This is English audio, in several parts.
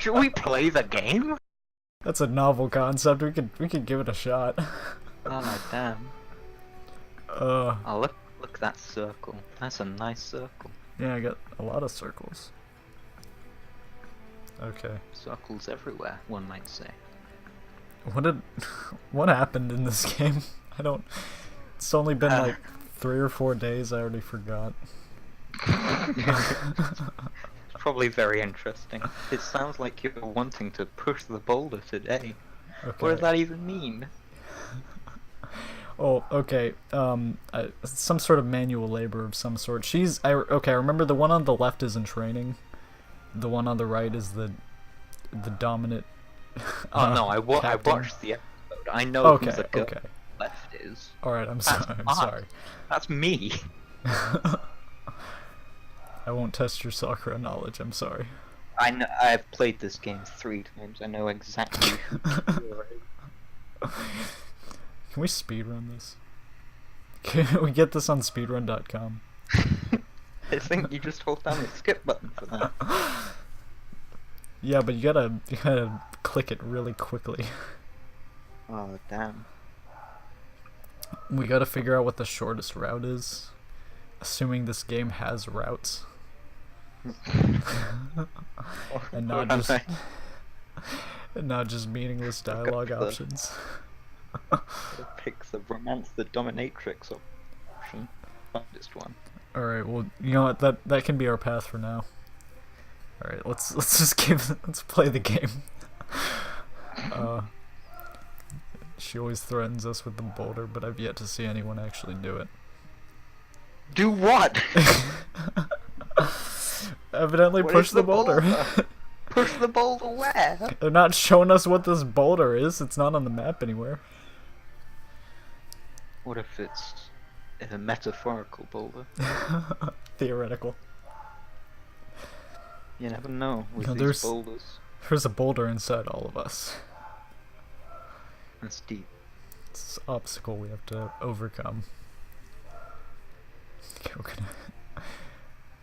Should we play the game? That's a novel concept. We could give it a shot. Oh damn. Oh look at that circle. That's a nice circle. Yeah, I got a lot of circles. Okay. Circles everywhere, one might say. What happened in this game? I don't. It's only been like 3 or 4 days. I already forgot. It's probably very interesting. It sounds like you're wanting to push the boulder today. Okay. What does that even mean? Oh, okay. Some sort of manual labor of some sort. Okay, I remember the one on the left is in training. The one on the right is the dominant. Oh no, I watched the episode. I know who the girl left is. Alright, I'm sorry. I'm sorry. That's me. I won't test your Sakura knowledge, I'm sorry. I know, I've played this game 3 times. I know exactly who Sakura is. Can we speedrun this? Can we get this on speedrun.com? I think you just hold down the skip button for that. Yeah, but you gotta click it really quickly. Oh damn. We gotta figure out what the shortest route is. Assuming this game has routes. and not just meaningless dialogue options. Pick the romance the dominatrix option. Fastest one. Alright, well, you know what, that can be our path for now. Alright, let's play the game. She always threatens us with the boulder, but I've yet to see anyone actually do it. Do what? Evidently push the boulder. Push the boulder where? They're not showing us what this boulder is. It's not on the map anywhere. What if it's a metaphorical boulder? Theoretical. You never know with these there's boulders. There's a boulder inside all of us. That's deep. It's an obstacle we have to overcome. Okay, we're gonna...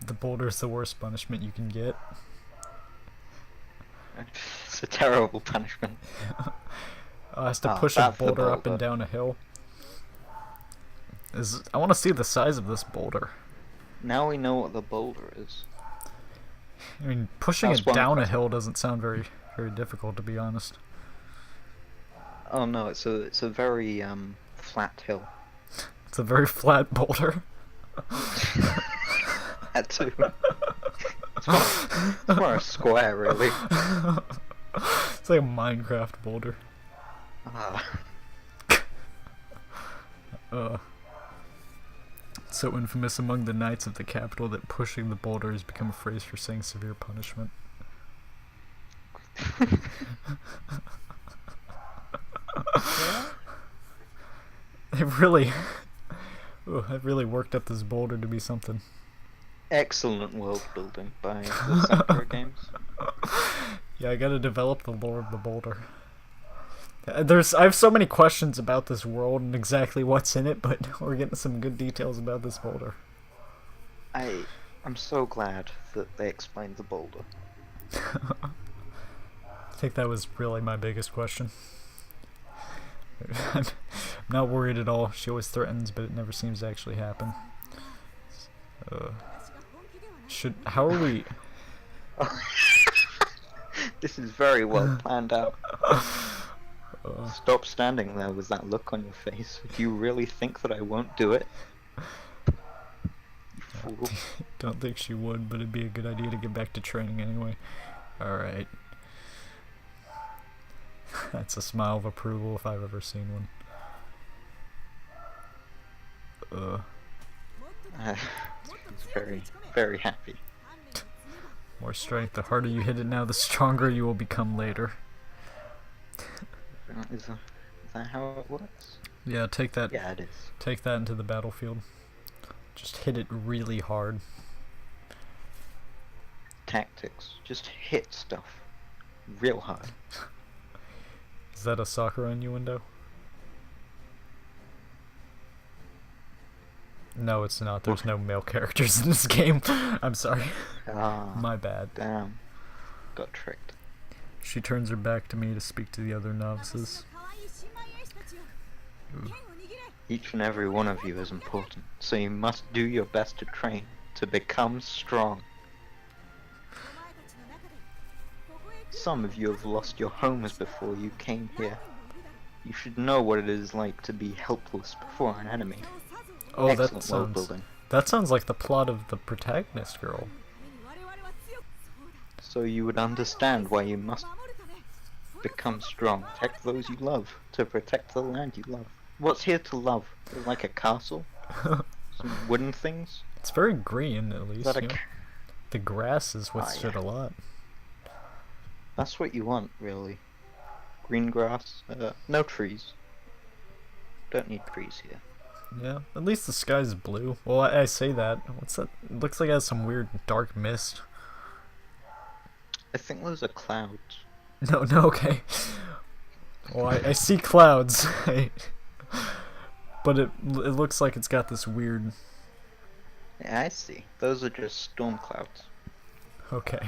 The boulder's the worst punishment you can get. It's a terrible punishment. Has to push a boulder up and down a hill. I want to see the size of this boulder. Now we know what the boulder is. I mean, pushing it down a hill doesn't sound very difficult, to be honest. Oh no, it's a very flat hill. It's a very flat boulder. That too. It's more a square, really. It's like a Minecraft boulder. So infamous among the knights of the capital that pushing the boulder has become a phrase for saying severe punishment. They've really worked up this boulder to be something. Excellent world building by the Sakura games. Yeah, I gotta develop the lore of the boulder. I have so many questions about this world and exactly what's in it, but we're getting some good details about this boulder. I'm so glad that they explained the boulder. I think that was really my biggest question. I'm not worried at all. She always threatens, but it never seems to actually happen. How are we... This is very well planned out. Stop standing there with that look on your face. Do you really think that I won't do it? You fool. Don't think she would, but it'd be a good idea to get back to training anyway. Alright. That's a smile of approval if I've ever seen one. Very, very happy. More strength. The harder you hit it now, the stronger you will become later. Is that how it works? Yeah, take that. Yeah, it is. Take that into the battlefield. Just hit it really hard. Tactics. Just hit stuff real hard. Is that a Sakura innuendo? No, it's not. There's no male characters in this game. I'm sorry. My bad. Damn. Got tricked. She turns her back to me to speak to the other novices. Each and every one of you is important, so you must do your best to train, to become strong. Some of you have lost your homes before you came here. You should know what it is like to be helpless before an enemy. Oh, Excellent world building. that sounds like the plot of the protagonist girl. So you would understand why you must become strong, protect those you love, to protect the land you love. What's here to love? Like a castle? Some wooden things? It's very green, at least. Is that You know? The grass is what stood a lot. That's what you want, really. Green grass, no trees. Don't need trees here. Yeah, at least the sky's blue. Well, I say that. What's that? It looks like it has some weird dark mist. I think those are clouds. No, okay. Well, I see clouds. But it looks like it's got this weird... Yeah, I see. Those are just storm clouds. Okay.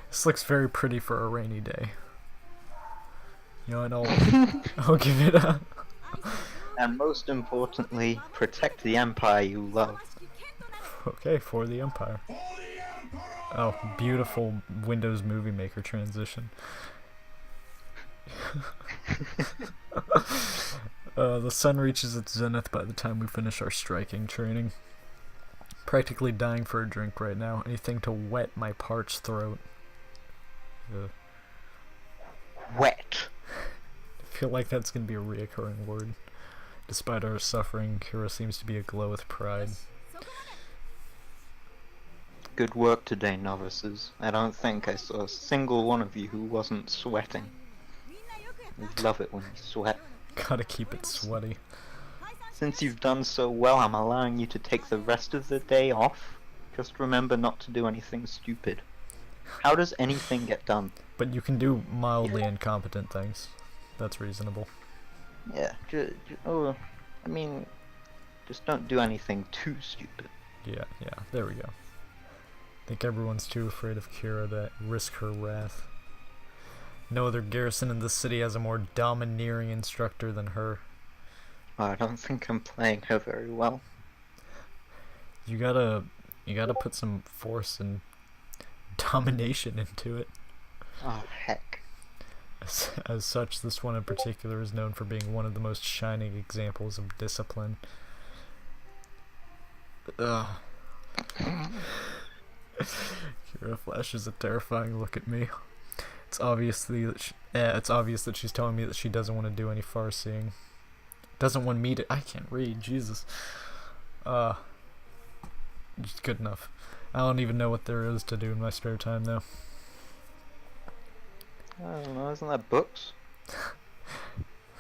This looks very pretty for a rainy day. You know what, I'll give it a... And most importantly, protect the empire you love. Okay, for the Empire. Oh, beautiful Windows Movie Maker transition. The sun reaches its zenith by the time we finish our striking training. Practically dying for a drink right now. Anything to wet my parched throat. Wet. I feel like that's going to be a reoccurring word. Despite our suffering, Kira seems to be aglow with pride. Good work today, novices. I don't think I saw a single one of you who wasn't sweating. I love it when you sweat. Gotta keep it sweaty. Since you've done so well, I'm allowing you to take the rest of the day off. Just remember not to do anything stupid. How does anything get done? But you can do mildly incompetent things. That's reasonable. Yeah, I mean, just don't do anything too stupid. Yeah, there we go. I think everyone's too afraid of Kira to risk her wrath. No other garrison in the city has a more domineering instructor than her. I don't think I'm playing her very well. You gotta put some force and domination into it. Oh, heck. As such, this one in particular is known for being one of the most shining examples of discipline. Ugh. Kira flashes a terrifying look at me. It's obvious that she's telling me that she doesn't want to do any farseeing. Doesn't want me to... I can't read, Jesus. Just good enough. I don't even know what there is to do in my spare time, though. I don't know, isn't that books?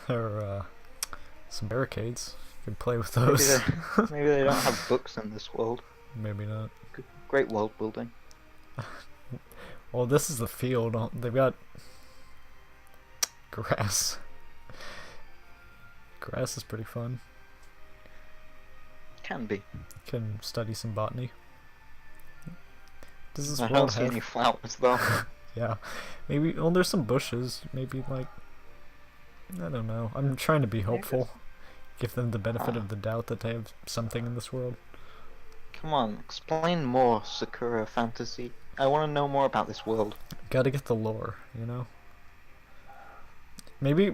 There are, some barricades. You could play with those. Maybe they don't have books in this world. Maybe not. Great world building. Well, this is the field. They've got grass. Grass is pretty fun. Can be. Can study some botany. Does this I world don't see have... any flowers though. Yeah. Maybe... Well, there's some bushes. Maybe, like... I don't know. I'm trying to be hopeful. Give them the benefit of the doubt that they have something in this world. Come on, explain more, Sakura Fantasy. I want to know more about this world. Gotta get the lore, you know? Maybe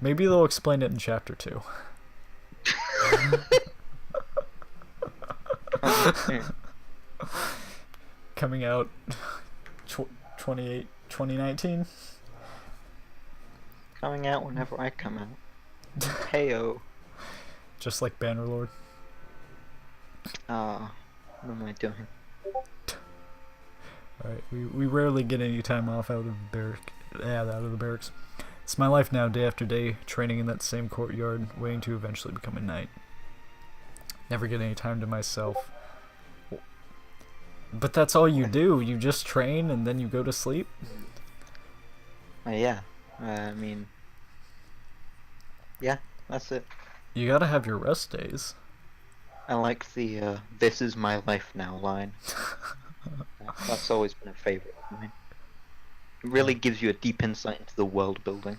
they'll explain it in chapter 2. Coming out 2019. Coming out whenever I come out. Heyo. Just like Bannerlord. What am I doing? Alright, we rarely get any time off out of the barracks. It's my life now, day after day, training in that same courtyard, waiting to eventually become a knight. Never get any time to myself. But that's all you do, you just train and then you go to sleep? Yeah, I mean... Yeah, that's it. You gotta have your rest days. I like the, this is my life now line. That's always been a favorite of mine. It really gives you a deep insight into the world building.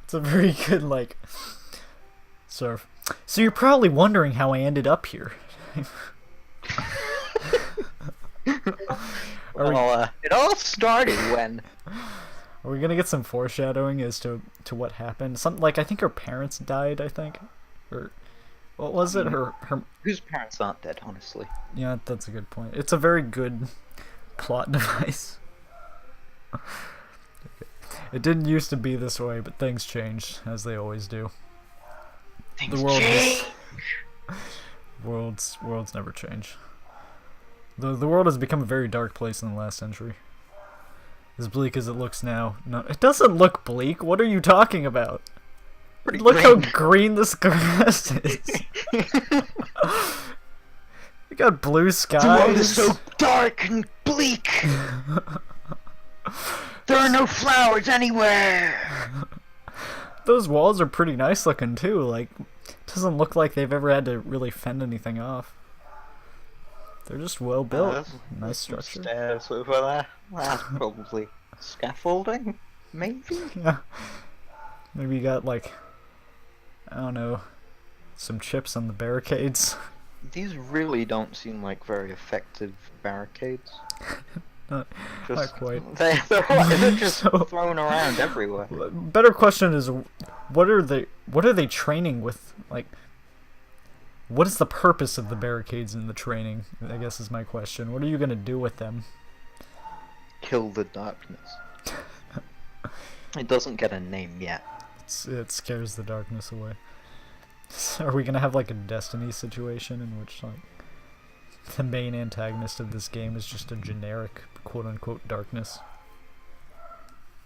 It's a very good, like, sort of. So you're probably wondering how I ended up here. Well, it all started when... Are we gonna get some foreshadowing as to what happened? Something like, I think her parents died, I think. Or, what was it? Her... Whose parents aren't dead, honestly? Yeah, that's a good point. It's a very good plot device. It didn't used to be this way, but things changed, as they always do. Things change! Worlds never change. The world has become a very dark place in the last century. As bleak as it looks now. No, it doesn't look bleak. What are you talking about? Pretty Look green. how green this grass is. You got blue skies. The world is so dark and bleak! There are no flowers anywhere! Those walls are pretty nice looking too. Like, doesn't look like they've ever had to really fend anything off. They're just well built. Nice structure. Stairs over there. That's probably scaffolding, maybe? Yeah. Maybe you got, like, I don't know, some chips on the barricades. These really don't seem like very effective barricades. Not quite. They're just So- thrown around everywhere. Better question is, what are they training with? Like, what is the purpose of the barricades in the training? I guess is my question. What are you gonna do with them? Kill the darkness. It doesn't get a name yet. It scares the darkness away. Are we gonna have like a Destiny situation in which like the main antagonist of this game is just a generic quote-unquote darkness?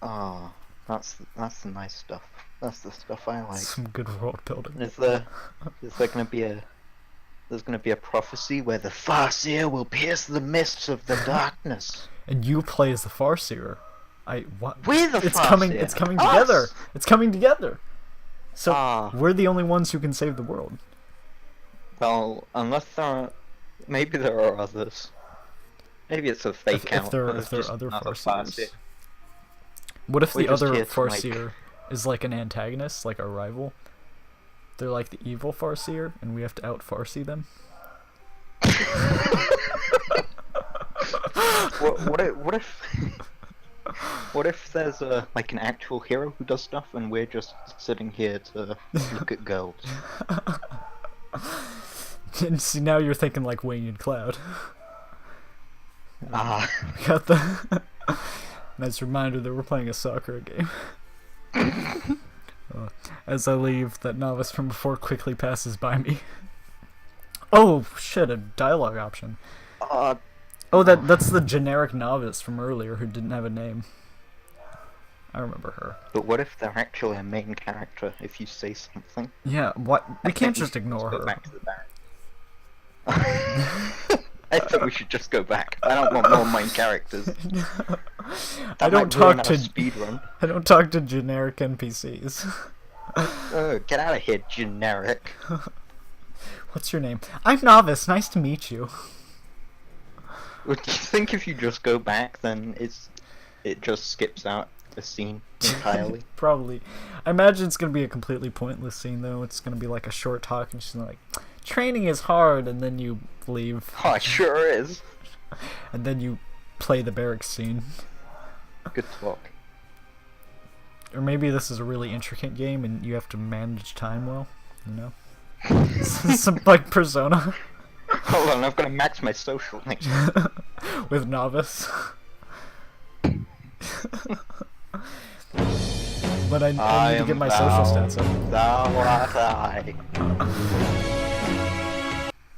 Ah, that's the nice stuff. That's the stuff I like. Some good world building. Is there gonna be a prophecy where the Farseer will pierce the mists of the darkness? And you play as the Farseer. What? We're the It's Farseer. coming together. Us! It's coming together. So Ah. we're the only ones who can save the world. Well, unless maybe there are others. Maybe it's a fake If count. there and are there's just other another Farseers. What if We're the just other here to, like- Farseer is like an antagonist, like a rival? They're like the evil Farseer, and we have to out-Farsi them? What if what if there's like an actual hero who does stuff and we're just sitting here to look at girls? And see, now you're thinking like Wayne and Cloud. Ah, We got the nice reminder that we're playing a Sakura game. As I leave, that novice from before quickly passes by me. Oh shit! A dialogue option. Oh, that's the generic novice from earlier who didn't have a name. I remember her. but what if they're actually a main character if you say something? Yeah, what? We can't just Let's ignore go her. back to the barrack. I think we should just go back. I don't want more main characters. I That don't might talk ruin our to speedrun. I don't talk to generic NPCs. Get out of here, generic. What's your name? I'm Novice. Nice to meet you. Would you think if you just go back, then it just skips out a scene entirely? Probably. I imagine it's gonna be a completely pointless scene though. It's gonna be like a short talk, and she's like, "Training is hard," and then you leave, Oh, it sure is. and then you play the barracks scene. Good talk. Or maybe this is a really intricate game, and you have to manage time well. You know, some like Persona Hold on, I've got to match my social link. with Novice. But I need to get my social stats up. Thou art I.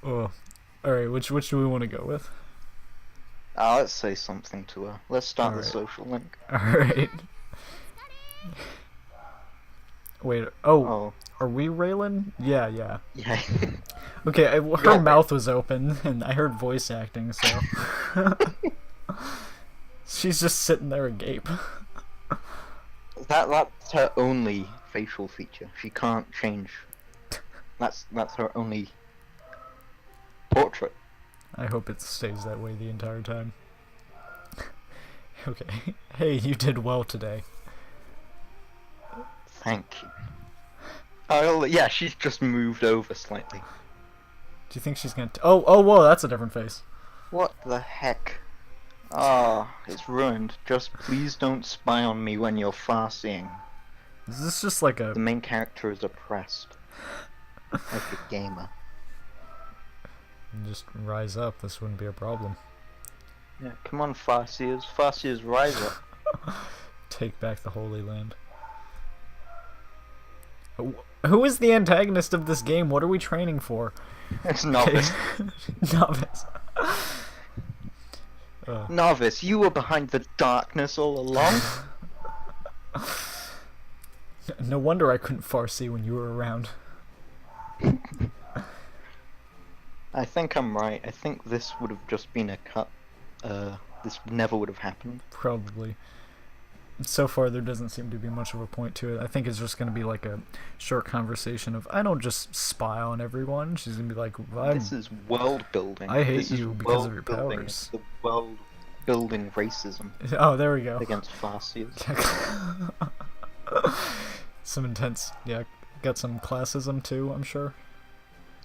Oh, all right. Which do we want to go with? Let's say something to her. Let's start the Alright. social link. All right. Wait. Oh, Oh, are we Raylan? Yeah. yeah. Okay. Her Yeah. mouth was open, and I heard voice acting, so she's just sitting there agape. That's her only facial feature. She can't change. That's her only portrait. I hope it stays that way the entire time. Okay. Hey, you did well today. Thank you. Oh, yeah, she's just moved over slightly. Do you think she's gonna... Oh, whoa, that's a different face. What the heck? Ah, it's ruined. Just please don't spy on me when you're far-seeing. Is this just like The a... main character is oppressed. Like a gamer. Just rise up, this wouldn't be a problem. Yeah, come on, Farseers. Farseers, rise up. Take back the Holy Land. Who is the antagonist of this game? What are we training for? It's Novice. Novice. Novice, you were behind the darkness all along. No wonder I couldn't Farsi when you were around. I think I'm right. I think this would have just been a cut. This never would have happened. Probably. So far, there doesn't seem to be much of a point to it. I think it's just going to be like a short conversation of, I don't just spy on everyone. She's going to be like, This is world building. I hate This is you because of your world building. powers. It's the world building racism Oh, there we go. against Farseers. Some intense, yeah, got some classism too, I'm sure.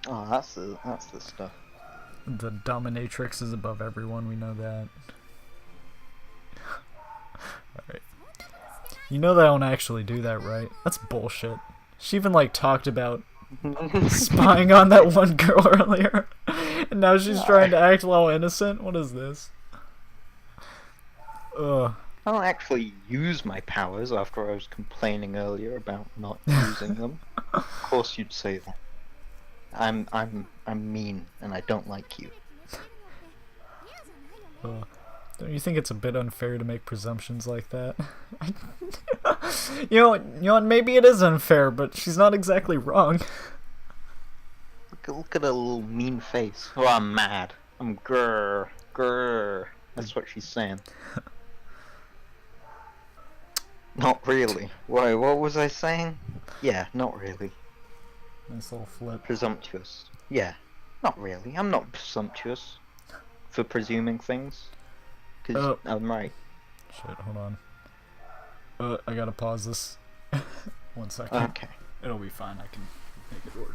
Oh, that's the stuff. The dominatrix is above everyone, we know that. Alright. You know they don't actually do that, right? That's bullshit. She even, like, talked about spying on that one girl earlier. And now she's trying to act all innocent? What is this? Ugh. I don't actually use my powers after I was complaining earlier about not using them. Of course you'd say that. I'm mean and I don't like you. Don't you think it's a bit unfair to make presumptions like that? you know what, maybe it is unfair, but she's not exactly wrong. Look at her little mean face. Oh, I'm mad. I'm grrr. That's what she's saying. Not really. Why, what was I saying? Yeah, not really. Nice little flip. Presumptuous. Yeah, not really. I'm not presumptuous for presuming things. Because I'm right. Shit, hold on. I gotta pause this. 1 second. Okay. It'll be fine, I can make it work.